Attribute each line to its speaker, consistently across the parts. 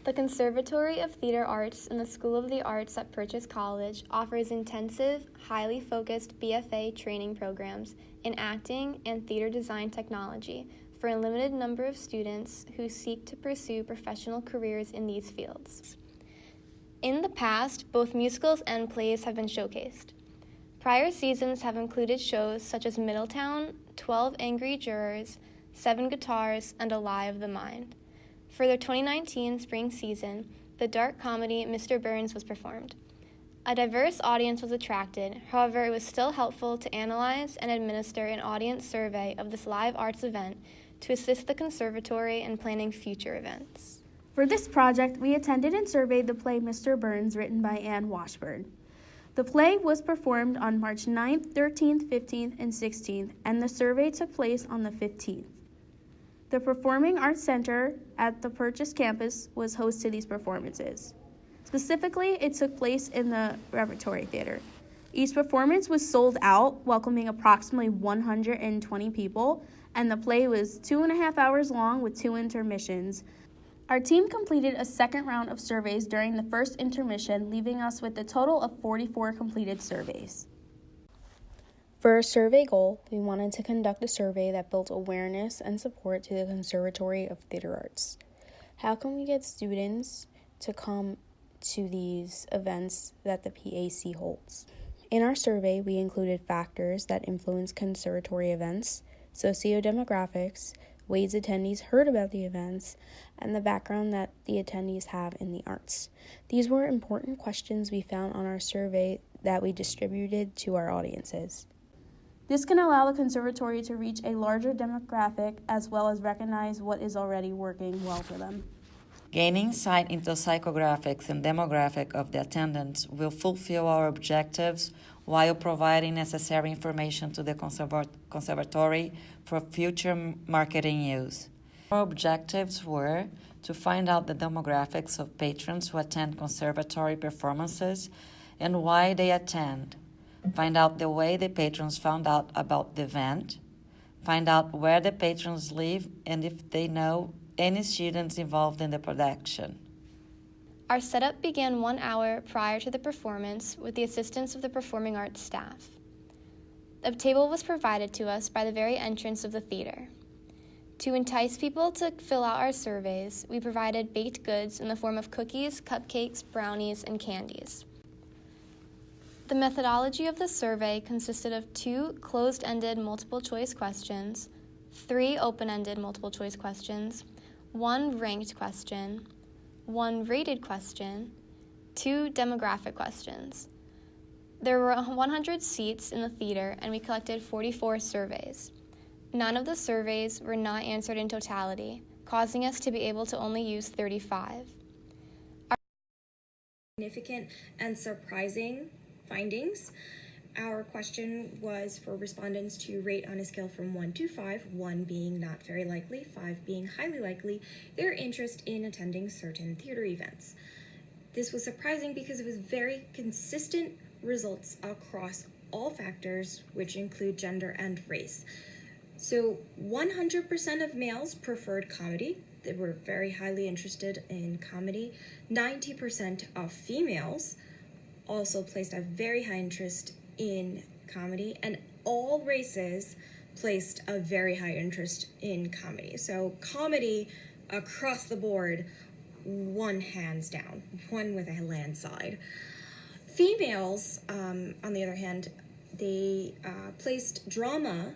Speaker 1: The Conservatory of Theater Arts in the School of the Arts at Purchase College offers intensive, highly focused BFA training programs in acting and theater design technology for a limited number of students who seek to pursue professional careers in these fields. In the past, both musicals and plays have been showcased. Prior seasons have included shows such as Middletown, 12 Angry Jurors, 7 Guitars, and A Lie of the Mind. For the 2019 spring season, the dark comedy Mr. Burns was performed. A diverse audience was attracted, however, it was still helpful to analyze and administer an audience survey of this live arts event to assist the conservatory in planning future events.
Speaker 2: For this project, we attended and surveyed the play Mr. Burns, written by Anne Washburn. The play was performed on March 9th, 13th, 15th, and 16th, and the survey took place on the 15th. The Performing Arts Center at the Purchase campus was host to these performances. Specifically, it took place in the Repertory Theater. Each performance was sold out, welcoming approximately 120 people, and the play was 2.5 hours long with 2 intermissions. Our team completed a second round of surveys during the first intermission, leaving us with a total of 44 completed surveys. For our survey goal, we wanted to conduct a survey that built awareness and support to the Conservatory of Theater Arts. How can we get students to come to these events that the PAC holds? In our survey, we included factors that influence conservatory events, sociodemographics, ways attendees heard about the events, and the background that the attendees have in the arts. These were important questions we found on our survey that we distributed to our audiences. This can allow the conservatory to reach a larger demographic as well as recognize what is already working well for them.
Speaker 3: Gaining insight into psychographics and demographic of the attendants will fulfill our objectives while providing necessary information to the conservatory for future marketing use. Our objectives were to find out the demographics of patrons who attend conservatory performances and why they attend, find out the way the patrons found out about the event, find out where the patrons live and if they know any students involved in the production.
Speaker 1: Our setup began 1 hour prior to the performance with the assistance of the performing arts staff. A table was provided to us by the very entrance of the theater. To entice people to fill out our surveys, we provided baked goods in the form of cookies, cupcakes, brownies, and candies. The methodology of the survey consisted of 2 closed-ended multiple-choice questions, 3 open-ended multiple-choice questions, 1 ranked question, 1 rated question, 2 demographic questions. There were 100 seats in the theater, and we collected 44 surveys. None of the surveys were not answered in totality, causing us to be able to only use 35.
Speaker 4: Significant and surprising findings. Our question was for respondents to rate on a scale from 1 to 5, 1 being not very likely, 5 being highly likely, their interest in attending certain theater events. This was surprising because it was very consistent results across all factors, which include gender and race. So 100% of males preferred comedy. They were very highly interested in comedy. 90% of females also placed a very high interest in comedy, and all races placed a very high interest in comedy. So comedy across the board, won hands down, won with a landslide. Females, on the other hand, they placed drama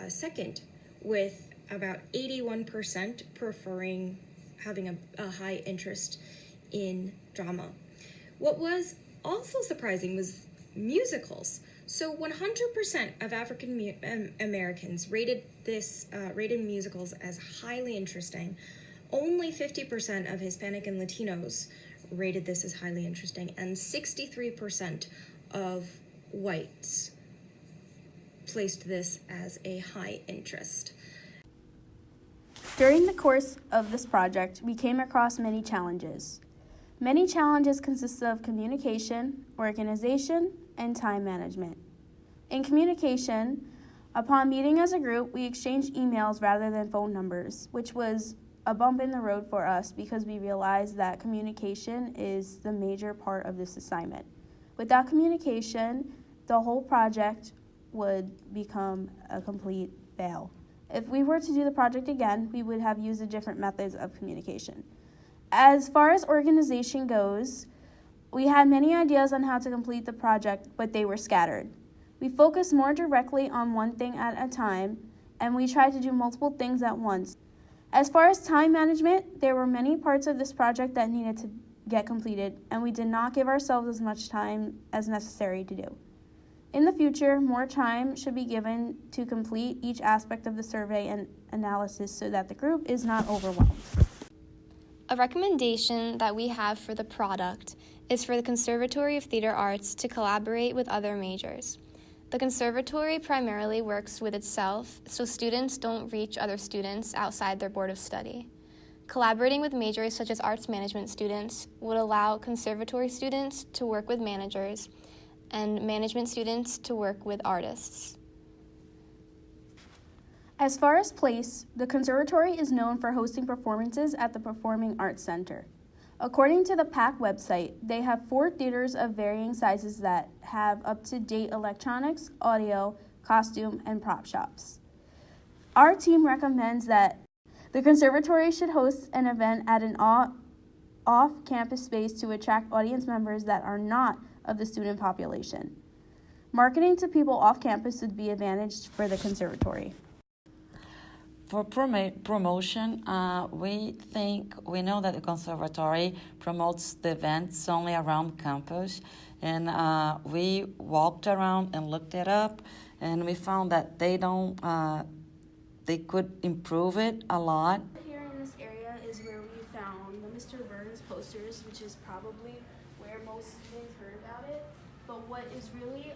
Speaker 4: second, with about 81% preferring having a high interest in drama. What was also surprising was musicals. So 100% of African Americans rated musicals as highly interesting. Only 50% of Hispanic and Latinos rated this as highly interesting, and 63% of whites placed this as a high interest.
Speaker 2: During the course of this project, we came across many challenges. Many challenges consist of communication, organization, and time management. In communication, upon meeting as a group, we exchanged emails rather than phone numbers, which was a bump in the road for us because we realized that communication is the major part of this assignment. Without communication, the whole project would become a complete fail. If we were to do the project again, we would have used different methods of communication. As far as organization goes, we had many ideas on how to complete the project, but they were scattered. We focused more directly on one thing at a time, and we tried to do multiple things at once. As far as time management, there were many parts of this project that needed to get completed, and we did not give ourselves as much time as necessary to do. In the future, more time should be given to complete each aspect of the survey and analysis so that the group is not overwhelmed.
Speaker 1: A recommendation that we have for the product is for the Conservatory of Theater Arts to collaborate with other majors. The conservatory primarily works with itself, so students don't reach other students outside their board of study. Collaborating with majors such as arts management students would allow conservatory students to work with managers and management students to work with artists.
Speaker 2: As far as place, the conservatory is known for hosting performances at the Performing Arts Center. According to the PAC website, they have 4 theaters of varying sizes that have up-to-date electronics, audio, costume, and prop shops. Our team recommends that the conservatory should host an event at an off-campus space to attract audience members that are not of the student population. Marketing to people off campus would be advantaged for the conservatory.
Speaker 3: For promotion, we know that the conservatory promotes the events only around campus, and we walked around and looked it up, and we found that they could improve it a lot.
Speaker 2: Here in this area is where we found the Mr. Burns posters, which is probably where most students heard about it. But what is really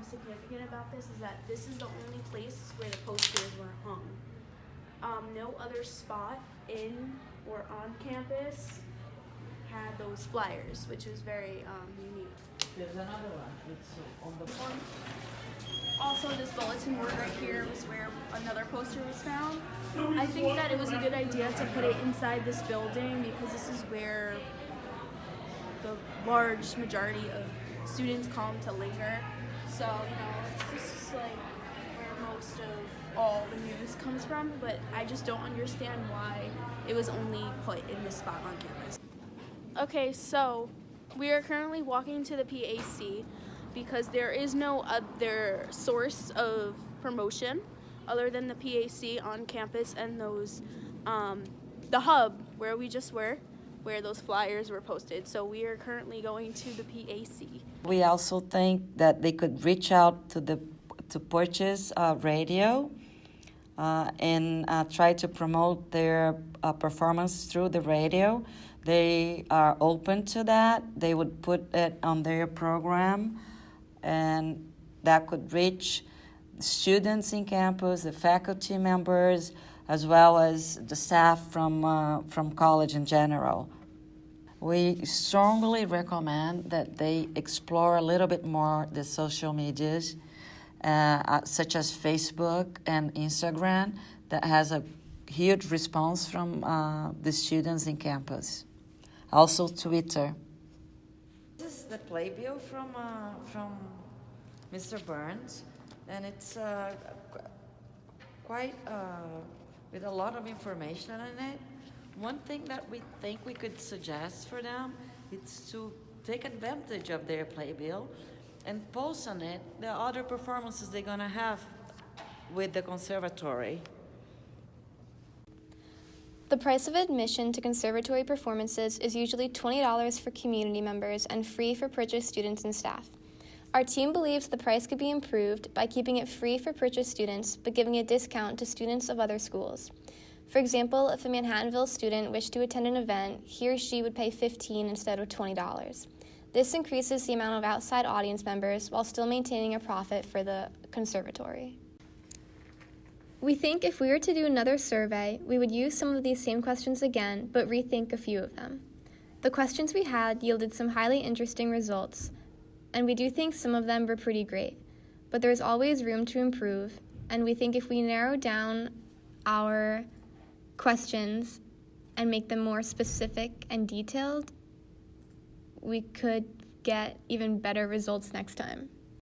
Speaker 2: significant about this is that this is the only place where the posters were hung. No other spot in or on campus had those flyers, which was very unique.
Speaker 3: There's another one. It's on the front.
Speaker 2: Also, this bulletin board right here was where another poster was found. I think that it was a good idea to put it inside this building because this is where the large majority of students come to linger. So, it's just like where most of all the news comes from, but I just don't understand why it was only put in this spot on campus. Okay, so we are currently walking to the PAC because there is no other source of promotion other than the PAC on campus and those, the hub where we just were, where those flyers were posted. So we are currently going to the PAC.
Speaker 3: We also think that they could reach out to purchase radio and try to promote their performance through the radio. They are open to that. They would put it on their program, and that could reach students in campus, the faculty members, as well as the staff from college in general. We strongly recommend that they explore a little bit more the social medias, such as Facebook and Instagram, that has a huge response from the students in campus. Also Twitter. This is the playbill from Mr. Burns, and it's quite with a lot of information in it. One thing that we think we could suggest for them is to take advantage of their playbill and post on it the other performances they're going to have with the conservatory.
Speaker 1: The price of admission to conservatory performances is usually $20 for community members and free for purchase students and staff. Our team believes the price could be improved by keeping it free for purchase students but giving a discount to students of other schools. For example, if a Manhattanville student wished to attend an event, he or she would pay $15 instead of $20. This increases the amount of outside audience members while still maintaining a profit for the conservatory. We think if we were to do another survey, we would use some of these same questions again, but rethink a few of them. The questions we had yielded some highly interesting results, and we do think some of them were pretty great, but there's always room to improve, and we think if we narrow down our questions and make them more specific and detailed, we could get even better results next time.